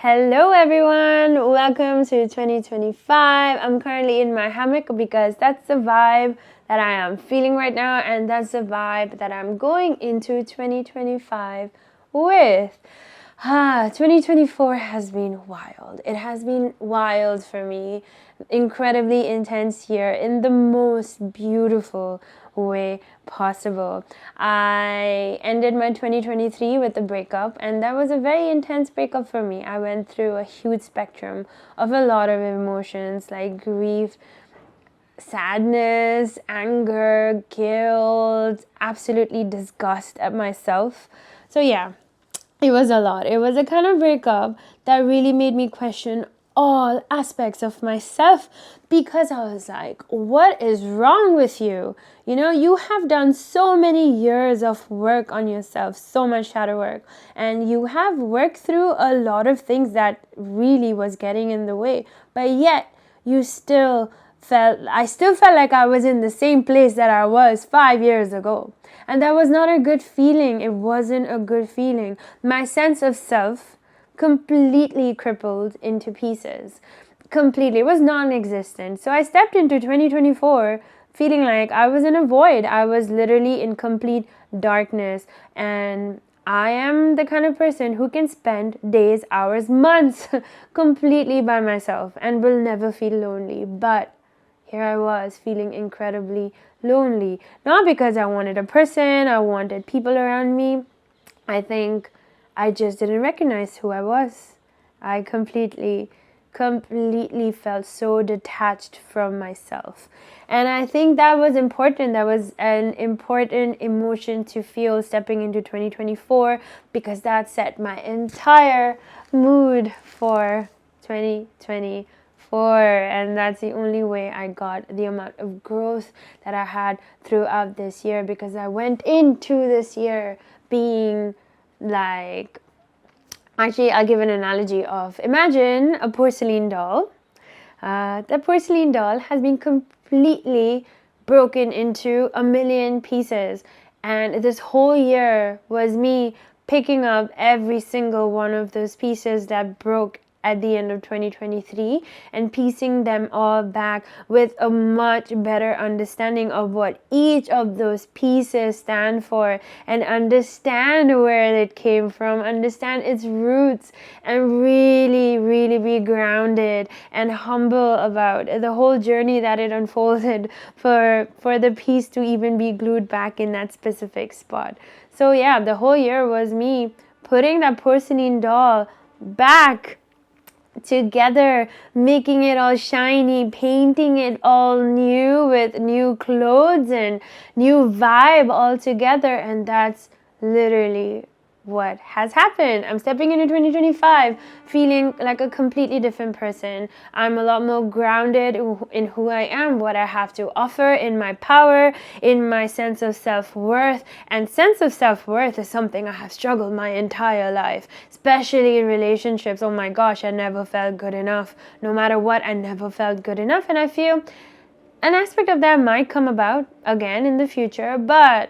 Hello everyone, welcome to 2025. I'm currently in my hammock because that's the vibe that I am feeling right now, and that's the vibe that I'm going into 2025 with. 2024 has been wild. It has been wild for me. Incredibly intense year in the most beautiful way possible. I ended my 2023 with a breakup, and that was a very intense breakup for me. I went through a huge spectrum of a lot of emotions like grief, sadness, anger, guilt, absolutely disgust at myself. So, yeah, it was a lot. It was a kind of breakup that really made me question all aspects of myself, because I was like, what is wrong with you? You have done so many years of work on yourself, so much shadow work, and you have worked through a lot of things that really was getting in the way, but yet I still felt like I was in the same place that I was 5 years ago. And that was not a good feeling. It wasn't a good feeling. My sense of self completely crippled into pieces. Completely. It was non-existent. So I stepped into 2024 feeling like I was in a void. I was literally in complete darkness. And I am the kind of person who can spend days, hours, months completely by myself and will never feel lonely. But here I was feeling incredibly lonely. Not because I wanted a person, I wanted people around me. I think I just didn't recognize who I was. I completely felt so detached from myself. And I think that was important. That was an important emotion to feel stepping into 2024, because that set my entire mood for 2024. And that's the only way I got the amount of growth that I had throughout this year, because I went into this year being like, actually, I'll give an analogy of, imagine a porcelain doll. The porcelain doll has been completely broken into a million pieces, and this whole year was me picking up every single one of those pieces that broke at the end of 2023 and piecing them all back with a much better understanding of what each of those pieces stand for, and understand where it came from, understand its roots, and really be grounded and humble about the whole journey that it unfolded for the piece to even be glued back in that specific spot. So yeah, the whole year was me putting that porcelain doll back together, making it all shiny, painting it all new with new clothes and new vibe all together. And that's literally what has happened. I'm stepping into 2025 feeling like a completely different person. I'm a lot more grounded in who I am, what I have to offer, in my power, in my sense of self-worth. And sense of self-worth is something I have struggled my entire life, especially in relationships. Oh my gosh, I never felt good enough. No matter what, I never felt good enough. And I feel an aspect of that might come about again in the future, but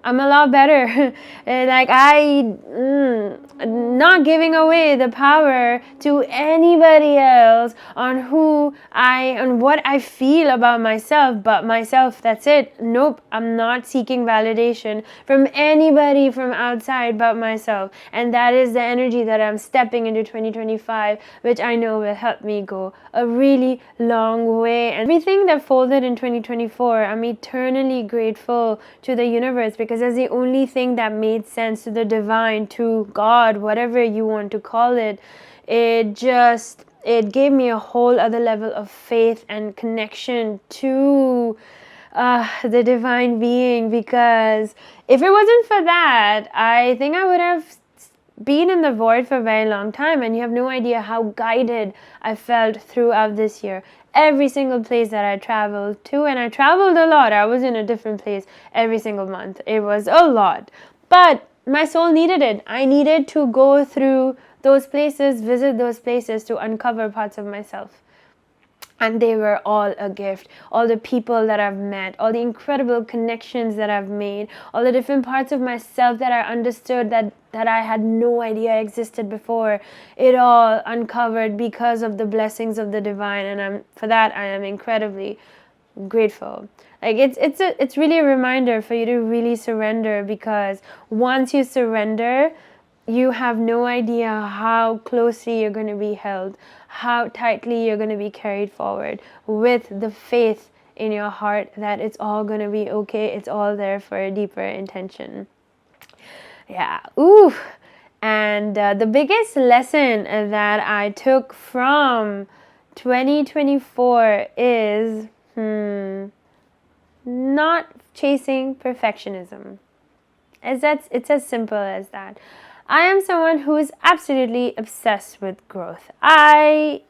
I'm a lot better. Like not giving away the power to anybody else on what I feel about myself, but myself, that's it. Nope, I'm not seeking validation from anybody from outside but myself. And that is the energy that I'm stepping into 2025, which I know will help me go a really long way. And everything that folded in 2024, I'm eternally grateful to the universe, because that's the only thing that made sense, to the divine, to God, whatever you want to call it. It gave me a whole other level of faith and connection to the divine being, because if it wasn't for that, I think I would have been in the void for a very long time. And you have no idea how guided I felt throughout this year. Every single place that I traveled to, and I traveled a lot. I was in a different place every single month. It was a lot. But my soul needed it. I needed to go through those places, visit those places to uncover parts of myself. And they were all a gift. All the people that I've met, all the incredible connections that I've made, all the different parts of myself that I understood that I had no idea existed before, it all uncovered because of the blessings of the divine. And for that I am incredibly grateful. Like it's really a reminder for you to really surrender, because once you surrender, you have no idea how closely you're going to be held, how tightly you're going to be carried forward with the faith in your heart that it's all going to be okay. It's all there for a deeper intention. Yeah. Ooh. And the biggest lesson that I took from 2024 is not chasing perfectionism. It's as simple as that. I am someone who is absolutely obsessed with growth. I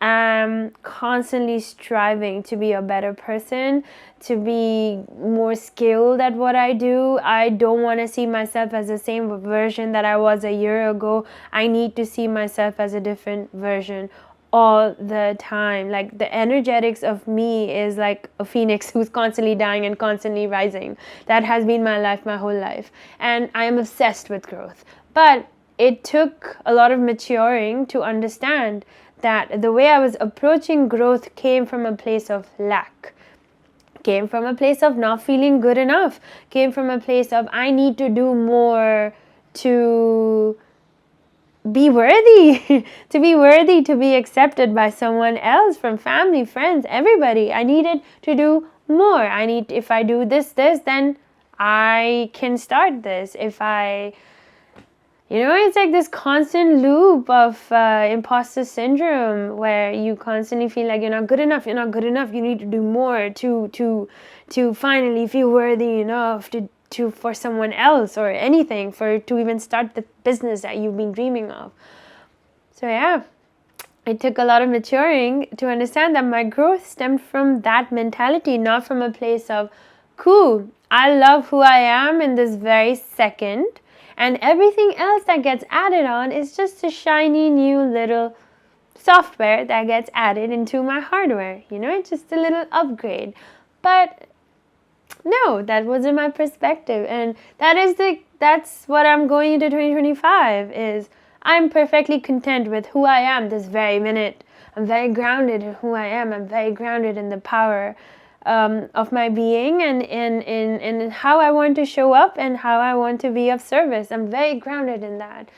am constantly striving to be a better person, to be more skilled at what I do. I don't want to see myself as the same version that I was a year ago. I need to see myself as a different version all the time. Like, the energetics of me is like a phoenix who's constantly dying and constantly rising. That has been my life, my whole life. And I am obsessed with growth. But it took a lot of maturing to understand that the way I was approaching growth came from a place of lack, came from a place of not feeling good enough, came from a place of I need to do more to be worthy, to be worthy to be accepted by someone else, from family, friends, everybody. I needed to do more. If I do this, then I can start this. It's like this constant loop of imposter syndrome, where you constantly feel like you're not good enough, you need to do more to finally feel worthy enough to for someone else or anything, to even start the business that you've been dreaming of. So yeah, it took a lot of maturing to understand that my growth stemmed from that mentality, not from a place of, cool, I love who I am in this very second, and everything else that gets added on is just a shiny new little software that gets added into my hardware. It's just a little upgrade. But no, that wasn't my perspective. And that's what I'm going into 2025 is, I'm perfectly content with who I am this very minute. I'm very grounded in who I am. I'm very grounded in the power of my being, and in how I want to show up and how I want to be of service. I'm very grounded in that.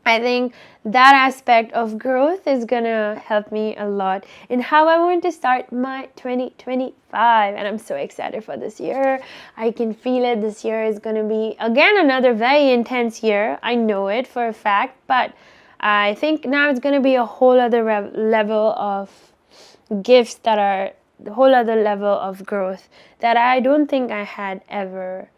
I think that aspect of growth is gonna help me a lot in how I want to start my 2025, and I'm so excited for this year. I can feel it. This year is gonna be, again, another very intense year. I know it for a fact, but I think now it's gonna be a whole other level of gifts, that are the whole other level of growth that I don't think I had ever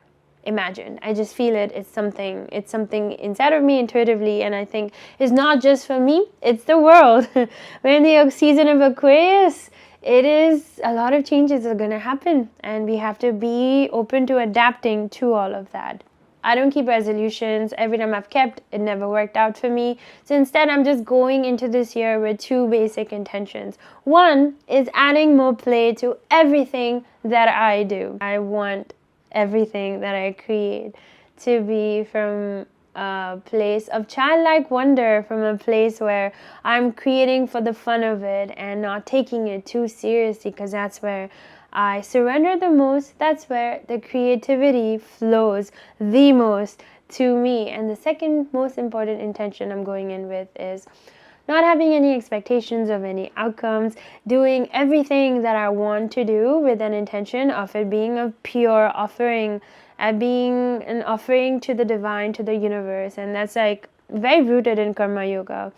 imagined. I just feel it. It's something inside of me intuitively, and I think it's not just for me, it's the world. We're in the season of Aquarius. It is, a lot of changes are going to happen, and we have to be open to adapting to all of that. I don't keep resolutions. Every time I've kept, it never worked out for me. So instead, I'm just going into this year with two basic intentions. One is adding more play to everything that I do. I want everything that I create to be from a place of childlike wonder, from a place where I'm creating for the fun of it and not taking it too seriously, because that's where I surrender the most. That's where the creativity flows the most to me. And the second most important intention I'm going in with is not having any expectations of any outcomes, doing everything that I want to do with an intention of it being a pure offering, being an offering to the divine, to the universe. And that's like very rooted in karma yoga.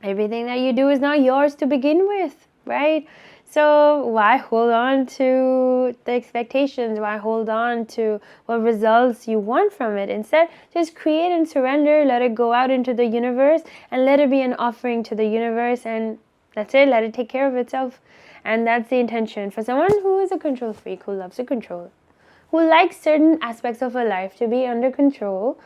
Everything that you do is not yours to begin with, right? So why hold on to the expectations? Why hold on to what results you want from it? Instead, just create and surrender. Let it go out into the universe, and let it be an offering to the universe. And that's it. Let it take care of itself. And that's the intention for someone who is a control freak, who loves to control, who likes certain aspects of her life to be under control.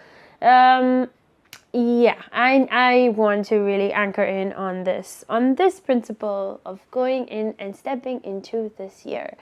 yeah, I want to really anchor in on this principle of going in and stepping into this year.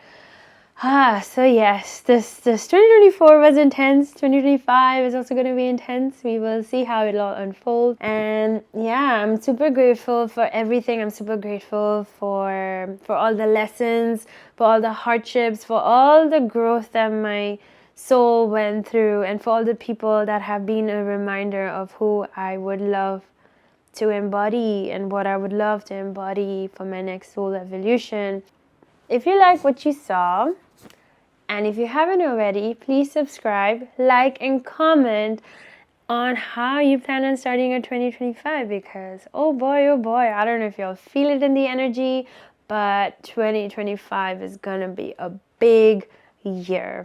So yes, this 2024 was intense. 2025 is also going to be intense. We will see how it all unfolds. And yeah, I'm super grateful for everything. I'm super grateful for all the lessons, for all the hardships, for all the growth that my soul went through, and for all the people that have been a reminder of who I would love to embody and what I would love to embody for my next soul evolution. If you like what you saw, and if you haven't already, please subscribe, like, and comment on how you plan on starting your 2025, because oh boy, I don't know if you'll feel it in the energy, but 2025 is gonna be a big year.